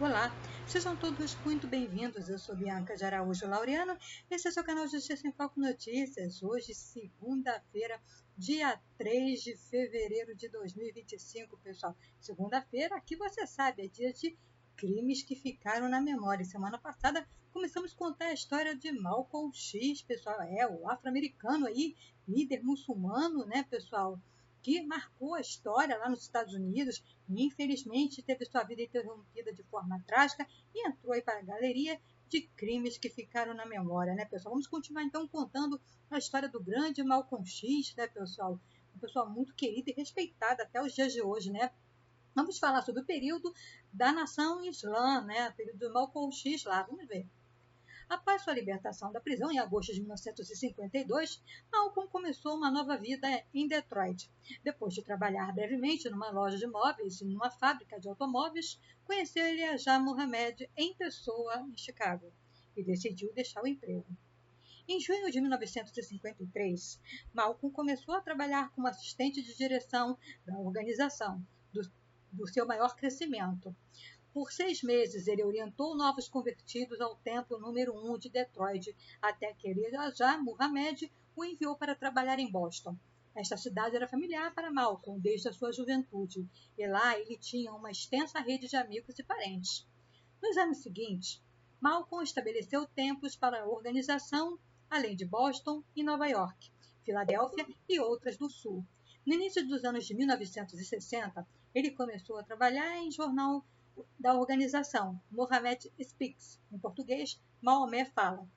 Olá, sejam todos muito bem-vindos. Eu sou Bianca de Araújo Laureano. Esse é o seu canal Justiça em Foco Notícias. Hoje, segunda-feira, dia 3 de fevereiro de 2025, pessoal. Segunda-feira, aqui você sabe, é dia de crimes que ficaram na memória. Semana passada, começamos a contar a história de Malcolm X, pessoal. O afro-americano aí, líder muçulmano, né, pessoal? Que marcou a história lá nos Estados Unidos e, infelizmente, teve sua vida interrompida de forma trágica e entrou aí para a galeria de crimes que ficaram na memória, né, pessoal? Vamos continuar, então, contando a história do grande Malcolm X, né, pessoal? Uma pessoa muito querida e respeitada até os dias de hoje, né? Vamos falar sobre o período da nação Islã, né? O período do Malcolm X lá, vamos ver. Após sua libertação da prisão em agosto de 1952, Malcolm começou uma nova vida em Detroit. Depois de trabalhar brevemente numa loja de móveis e numa fábrica de automóveis, conheceu Elijah Muhammad em pessoa em Chicago e decidiu deixar o emprego. Em junho de 1953, Malcolm começou a trabalhar como assistente de direção da organização do seu maior crescimento. Por 6 meses, ele orientou novos convertidos ao templo número 1 de Detroit, até que Elijah Muhammad o enviou para trabalhar em Boston. Esta cidade era familiar para Malcolm desde a sua juventude, e lá ele tinha uma extensa rede de amigos e parentes. Nos anos seguintes, Malcolm estabeleceu templos para a organização, além de Boston e Nova York, Filadélfia e outras do Sul. No início dos anos de 1960, ele começou a trabalhar em jornal da organização, Mohammed Speaks, em português, Maomé Fala.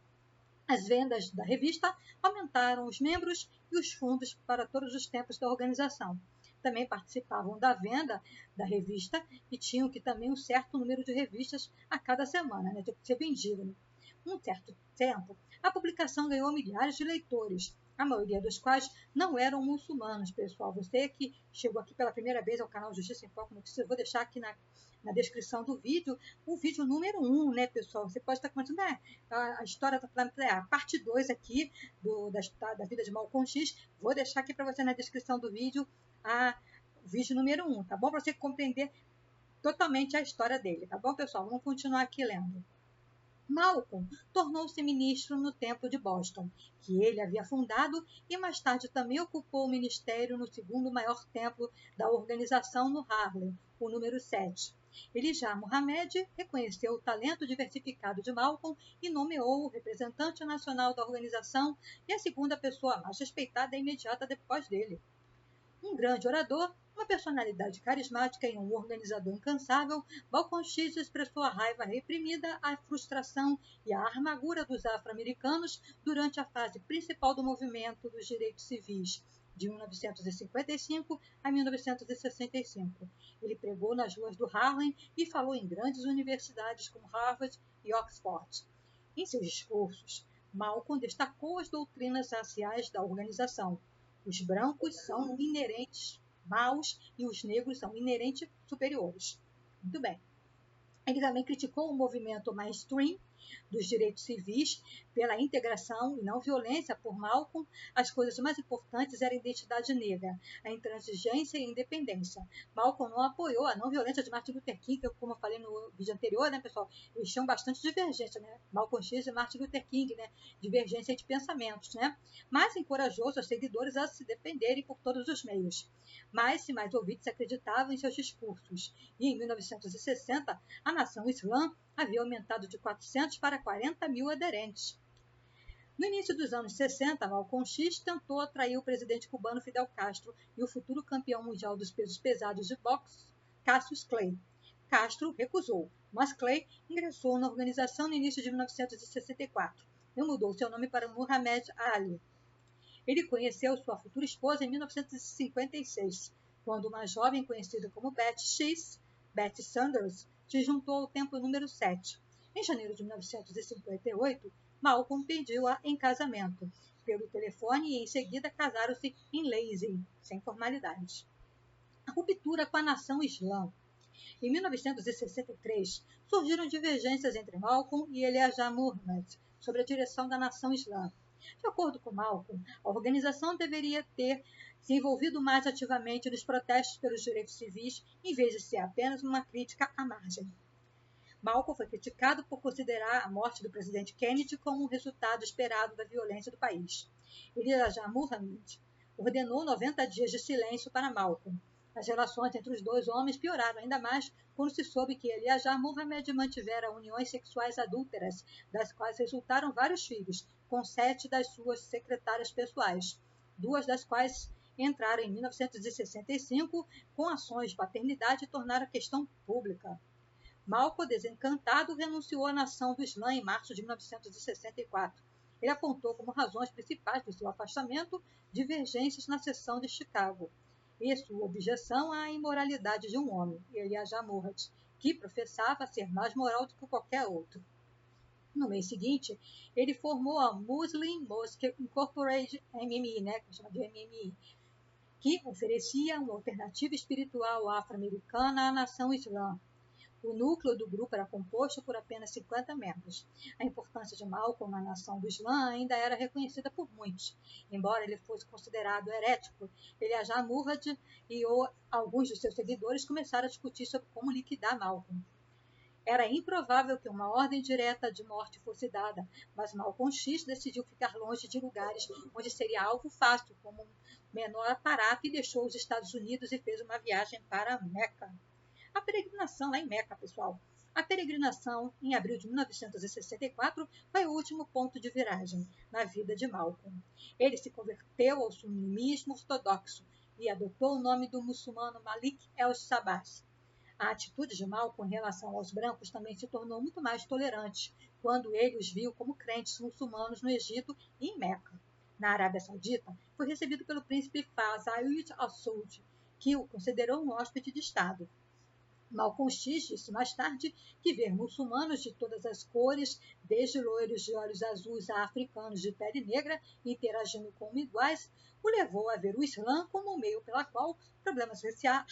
As vendas da revista aumentaram os membros e os fundos para todos os tempos da organização. Também participavam da venda da revista e tinham que também um certo número de revistas a cada semana, né, de ser vendido. Um certo tempo, a publicação ganhou milhares de leitores, a maioria dos quais não eram muçulmanos, pessoal. Você que chegou aqui pela primeira vez ao canal Justiça em Foco Notícias, eu vou deixar aqui na descrição do vídeo o vídeo número 1, né, pessoal? Você pode estar comentando, a história a parte 2 aqui da vida de Malcolm X. Vou deixar aqui para você na descrição do vídeo o vídeo número 1, tá bom? Para você compreender totalmente a história dele, tá bom, pessoal? Vamos continuar aqui lendo. Malcolm tornou-se ministro no Templo de Boston, que ele havia fundado, e mais tarde também ocupou o ministério no segundo maior templo da organização no Harlem, o número 7. Elijah Muhammad reconheceu o talento diversificado de Malcolm e nomeou o representante nacional da organização e a segunda pessoa mais respeitada e imediata depois dele. Um grande orador, uma personalidade carismática e um organizador incansável, Malcolm X expressou a raiva reprimida, a frustração e a amargura dos afro-americanos durante a fase principal do movimento dos direitos civis, de 1955 a 1965. Ele pregou nas ruas do Harlem e falou em grandes universidades como Harvard e Oxford. Em seus discursos, Malcolm destacou as doutrinas raciais da organização. Os brancos são inerentes maus e os negros são inerentes superiores. Muito bem. Ele também criticou o movimento mainstream dos direitos civis pela integração e não violência. Por Malcolm, as coisas mais importantes eram a identidade negra, a intransigência e a independência. Malcolm não apoiou a não violência de Martin Luther King, que, como eu falei no vídeo anterior, né, pessoal, eles tinham bastante divergência, né? Malcolm X e Martin Luther King, né? Divergência de pensamentos, né? Mas encorajou seus seguidores a se defenderem por todos os meios. Mais e mais ouvintes acreditavam em seus discursos. E em 1960, a nação Islã havia aumentado de 400 para 40 mil aderentes. No início dos anos 60, Malcolm X tentou atrair o presidente cubano Fidel Castro e o futuro campeão mundial dos pesos pesados de boxe, Cassius Clay. Castro recusou, mas Clay ingressou na organização no início de 1964 e mudou seu nome para Muhammad Ali. Ele conheceu sua futura esposa em 1956, quando uma jovem conhecida como Betty Sanders, se juntou ao templo número 7. Em janeiro de 1958, Malcolm pediu-a em casamento pelo telefone e em seguida casaram-se em Lazy, sem formalidades. A ruptura com a nação islã. Em 1963, surgiram divergências entre Malcolm e Elijah Muhammad sobre a direção da nação islã. De acordo com Malcolm, a organização deveria ter se envolvido mais ativamente nos protestos pelos direitos civis, em vez de ser apenas uma crítica à margem. Malcolm foi criticado por considerar a morte do presidente Kennedy como um resultado esperado da violência do país. Elijah Muhammad ordenou 90 dias de silêncio para Malcolm. As relações entre os dois homens pioraram ainda mais quando se soube que Elijah Muhammad mantivera uniões sexuais adúlteras, das quais resultaram vários filhos, com 7 das suas secretárias pessoais, 2 das quais entraram em 1965 com ações de paternidade e tornaram a questão pública. Malcolm, desencantado, renunciou à nação do Islã em março de 1964. Ele apontou como razões principais do seu afastamento divergências na seção de Chicago e sua objeção à imoralidade de um homem, Elijah Muhammad, que professava ser mais moral do que qualquer outro. No mês seguinte, ele formou a Muslim Mosque Incorporated MMI, que chama de MMI, que oferecia uma alternativa espiritual afro-americana à nação islã. O núcleo do grupo era composto por apenas 50 membros. A importância de Malcolm na nação do Islã ainda era reconhecida por muitos. Embora ele fosse considerado herético, Elijah Muhammad e alguns de seus seguidores começaram a discutir sobre como liquidar Malcolm. Era improvável que uma ordem direta de morte fosse dada, mas Malcolm X decidiu ficar longe de lugares onde seria alvo fácil, como um menor aparato, e deixou os Estados Unidos e fez uma viagem para Meca. A peregrinação lá em Meca, pessoal. A peregrinação, em abril de 1964, foi o último ponto de viragem na vida de Malcolm. Ele se converteu ao sunismo ortodoxo e adotou o nome do muçulmano Malik el-Sabah. A atitude de Malcolm em relação aos brancos também se tornou muito mais tolerante quando ele os viu como crentes muçulmanos no Egito e em Meca. Na Arábia Saudita, foi recebido pelo príncipe Fazl al-Saud, que o considerou um hóspede de Estado. Malcolm X disse mais tarde que ver muçulmanos de todas as cores, desde loiros de olhos azuis a africanos de pele negra, interagindo como iguais, o levou a ver o Islã como um meio pela qual problemas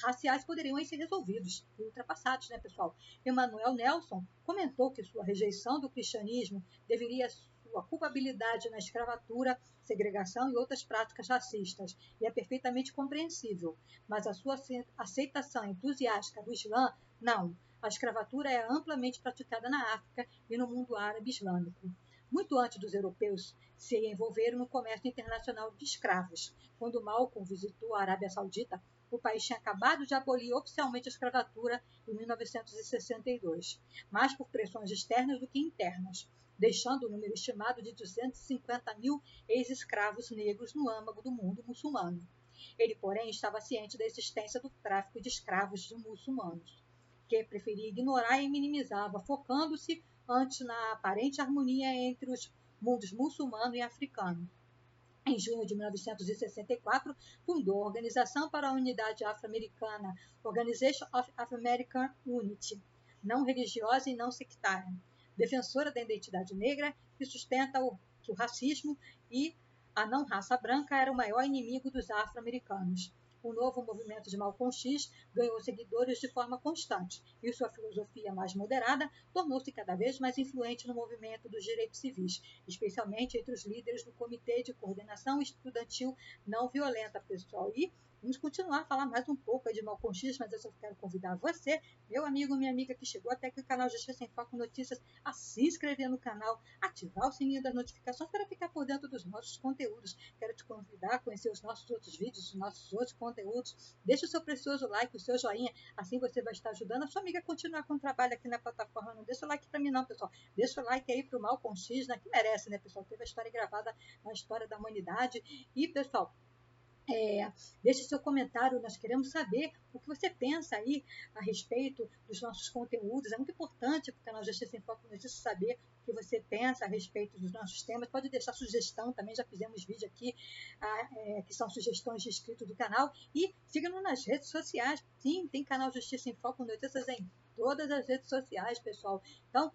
raciais poderiam ser resolvidos e ultrapassados, pessoal? Emmanuel Nelson comentou que sua rejeição do cristianismo deveria sua culpabilidade na escravatura, segregação e outras práticas racistas, e é perfeitamente compreensível, mas a sua aceitação entusiástica do Islã, não. A escravatura é amplamente praticada na África e no mundo árabe islâmico. Muito antes dos europeus se envolveram no comércio internacional de escravos. Quando Malcolm visitou a Arábia Saudita, o país tinha acabado de abolir oficialmente a escravatura em 1962, mais por pressões externas do que internas, deixando o número estimado de 250 mil ex-escravos negros no âmago do mundo muçulmano. Ele, porém, estava ciente da existência do tráfico de escravos de muçulmanos, que preferia ignorar e minimizava, focando-se antes na aparente harmonia entre os mundos muçulmano e africano. Em junho de 1964, fundou a Organização para a Unidade Afro-Americana, Organization of Afro-American Unity, não religiosa e não sectária, defensora da identidade negra, que sustenta que o racismo e a não raça branca era o maior inimigo dos afro-americanos. O novo movimento de Malcolm X ganhou seguidores de forma constante e sua filosofia mais moderada tornou-se cada vez mais influente no movimento dos direitos civis, especialmente entre os líderes do Comitê de Coordenação Estudantil Não Violenta, pessoal. E vamos continuar a falar mais um pouco de Malcolm X, mas eu só quero convidar você, meu amigo, minha amiga que chegou até aqui no canal Justiça Sem Foco Notícias, a se inscrever no canal, ativar o sininho das notificações para ficar por dentro dos nossos conteúdos. Quero te convidar a conhecer os nossos outros vídeos, os nossos outros conteúdos. Deixe o seu precioso like, o seu joinha, assim você vai estar ajudando a sua amiga a continuar com o trabalho aqui na plataforma. Não deixa o like para mim não, pessoal. Deixa o like aí para o Malcolm X, que merece, pessoal? Teve a história gravada na história da humanidade. E, pessoal, deixe seu comentário, nós queremos saber o que você pensa aí a respeito dos nossos conteúdos. É muito importante para o canal Justiça Sem Foco Notícias saber o que você pensa a respeito dos nossos temas. Pode deixar sugestão também, já fizemos vídeo aqui que são sugestões de inscritos do canal. E siga-nos nas redes sociais. Sim, tem canal Justiça Sem Foco Notícias em todas as redes sociais, pessoal. Então,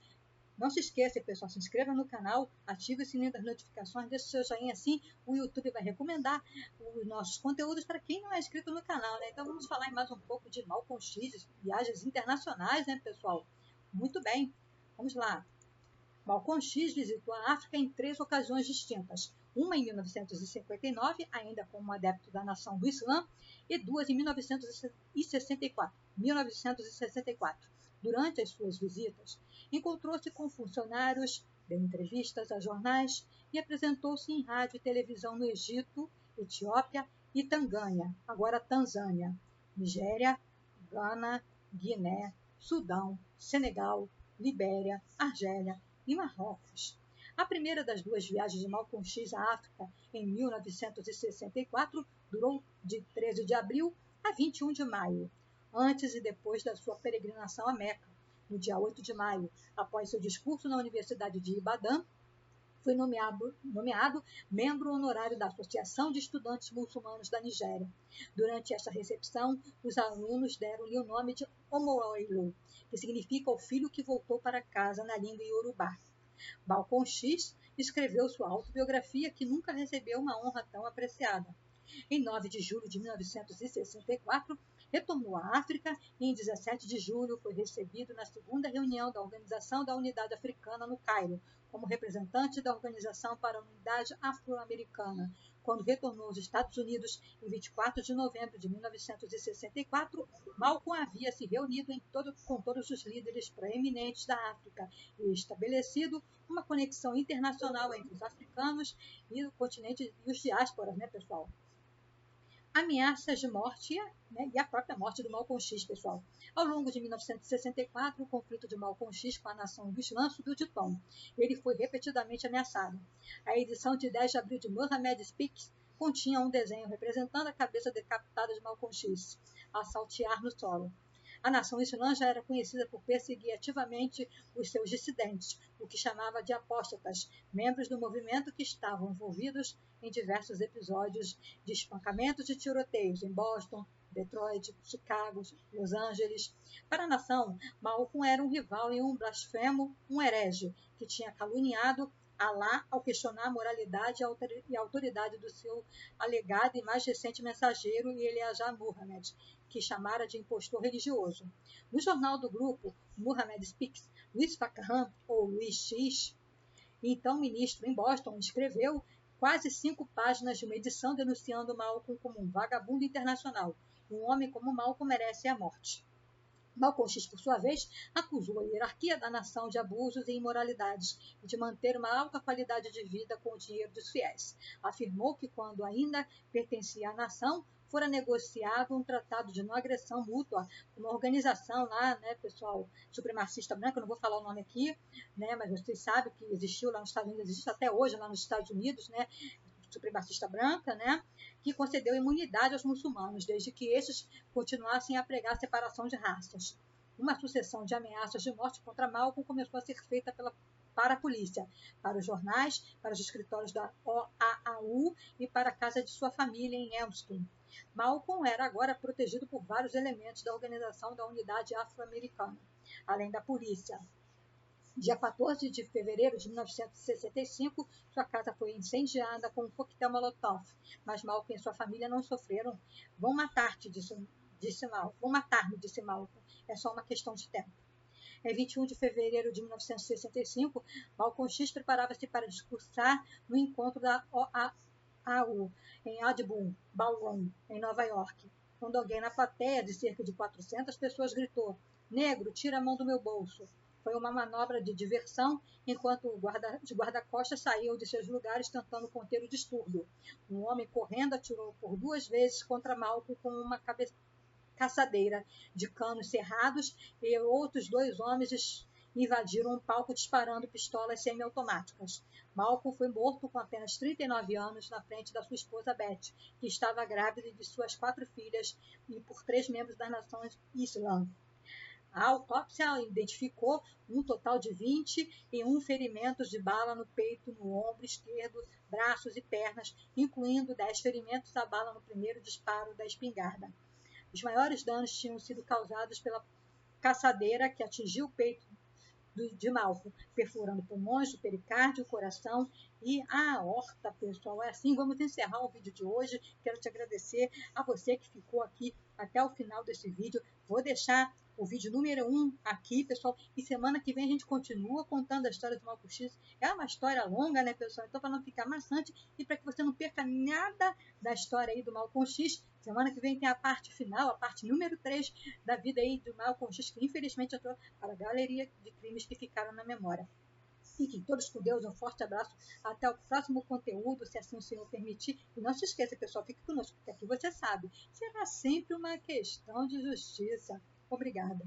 não se esqueça, pessoal, se inscreva no canal, ative o sininho das notificações, deixe o seu joinha, assim o YouTube vai recomendar os nossos conteúdos para quem não é inscrito no canal, Então vamos falar mais um pouco de Malcolm X, viagens internacionais, pessoal? Muito bem, vamos lá. Malcolm X visitou a África em 3 ocasiões distintas. Uma em 1959, ainda como adepto da nação do Islã, e 2 em 1964. Durante as suas visitas, encontrou-se com funcionários, deu entrevistas a jornais e apresentou-se em rádio e televisão no Egito, Etiópia e agora Tanzânia, Nigéria, Gana, Guiné, Sudão, Senegal, Libéria, Argélia e Marrocos. A primeira das duas viagens de Malcolm X à África, em 1964, durou de 13 de abril a 21 de maio, antes e depois da sua peregrinação a Meca. No dia 8 de maio, após seu discurso na Universidade de Ibadan, foi nomeado membro honorário da Associação de Estudantes Muçulmanos da Nigéria. Durante esta recepção, os alunos deram-lhe o nome de Omoilu, que significa o filho que voltou para casa na língua iorubá. Malcolm X escreveu sua autobiografia, que nunca recebeu uma honra tão apreciada. Em 9 de julho de 1964, retornou à África e, em 17 de julho, foi recebido na segunda reunião da Organização da Unidade Africana no Cairo, como representante da Organização para a Unidade Afro-Americana. Quando retornou aos Estados Unidos, em 24 de novembro de 1964, Malcolm havia se reunido com todos os líderes proeminentes da África e estabelecido uma conexão internacional entre os africanos e o continente e os diásporas, pessoal? Ameaças de morte e a própria morte do Malcolm X, pessoal. Ao longo de 1964, o conflito de Malcolm X com a nação do Islã subiu de tom. Ele foi repetidamente ameaçado. A edição de 10 de abril de Muhammad Speaks continha um desenho representando a cabeça decapitada de Malcolm X, a saltear no solo. A nação islã já era conhecida por perseguir ativamente os seus dissidentes, o que chamava de apóstatas, membros do movimento que estavam envolvidos em diversos episódios de espancamentos e tiroteios em Boston, Detroit, Chicago, Los Angeles. Para a nação, Malcolm era um rival e um blasfemo, um herege, que tinha caluniado Alá ao questionar a moralidade e a autoridade do seu alegado e mais recente mensageiro, Elijah Muhammad, que chamara de impostor religioso. No jornal do grupo, Muhammad Speaks, Luiz Farrakhan, ou Luiz X, então ministro em Boston, escreveu quase 5 páginas de uma edição denunciando Malcolm como um vagabundo internacional. Um homem como Malcolm merece a morte. Malcolm X, por sua vez, acusou a hierarquia da nação de abusos e imoralidades e de manter uma alta qualidade de vida com o dinheiro dos fiéis. Afirmou que, quando ainda pertencia à nação, fora negociado um tratado de não agressão mútua, uma organização lá, pessoal, supremacista branca, não vou falar o nome aqui, mas vocês sabem que existiu lá nos Estados Unidos, existe até hoje lá nos Estados Unidos, supremacista branca, que concedeu imunidade aos muçulmanos, desde que estes continuassem a pregar a separação de raças. Uma sucessão de ameaças de morte contra Malcolm começou a ser feita para a polícia, para os jornais, para os escritórios da OAU e para a casa de sua família em Elmston. Malcolm era agora protegido por vários elementos da Organização da Unidade Afro-Americana, além da polícia. Dia 14 de fevereiro de 1965, sua casa foi incendiada com um coquetel Molotov, mas Malcolm e sua família não sofreram. Vão matar-te, disse Malcolm. Vão matar-me, disse Malcolm. É só uma questão de tempo. Em 21 de fevereiro de 1965, Malcolm X preparava-se para discursar no encontro da OAU em Audubon Ballroom, em Nova York, quando alguém na plateia de cerca de 400 pessoas gritou: "Negro, tira a mão do meu bolso." Foi uma manobra de diversão, enquanto os guarda-costas saíam de seus lugares tentando conter o distúrbio. Um homem correndo atirou por 2 vezes contra Malcolm com uma caçadeira de canos cerrados e outros 2 homens invadiram um palco disparando pistolas semiautomáticas. Malcolm foi morto com apenas 39 anos na frente da sua esposa Beth, que estava grávida de suas 4 filhas, e por 3 membros das nações Islã. A autópsia identificou um total de 21 ferimentos de bala no peito, no ombro esquerdo, braços e pernas, incluindo 10 ferimentos a bala no primeiro disparo da espingarda. Os maiores danos tinham sido causados pela caçadeira que atingiu o peito de Malcolm, perfurando pulmões, o pericárdio, o coração e a aorta, pessoal. É assim, vamos encerrar o vídeo de hoje. Quero te agradecer a você que ficou aqui até o final desse vídeo. Vou deixar o vídeo número 1 aqui, pessoal. E semana que vem a gente continua contando a história do Malcolm X. É uma história longa, né, pessoal? Então, para não ficar maçante e para que você não perca nada da história aí do Malcolm X, semana que vem tem a parte final, a parte número 3 da vida aí do Malcolm X, que infelizmente entrou para a galeria de crimes que ficaram na memória. Fiquem todos com Deus, um forte abraço. Até o próximo conteúdo, se assim o Senhor permitir. E não se esqueça, pessoal, fique conosco, porque aqui você sabe, será sempre uma questão de justiça. Obrigada.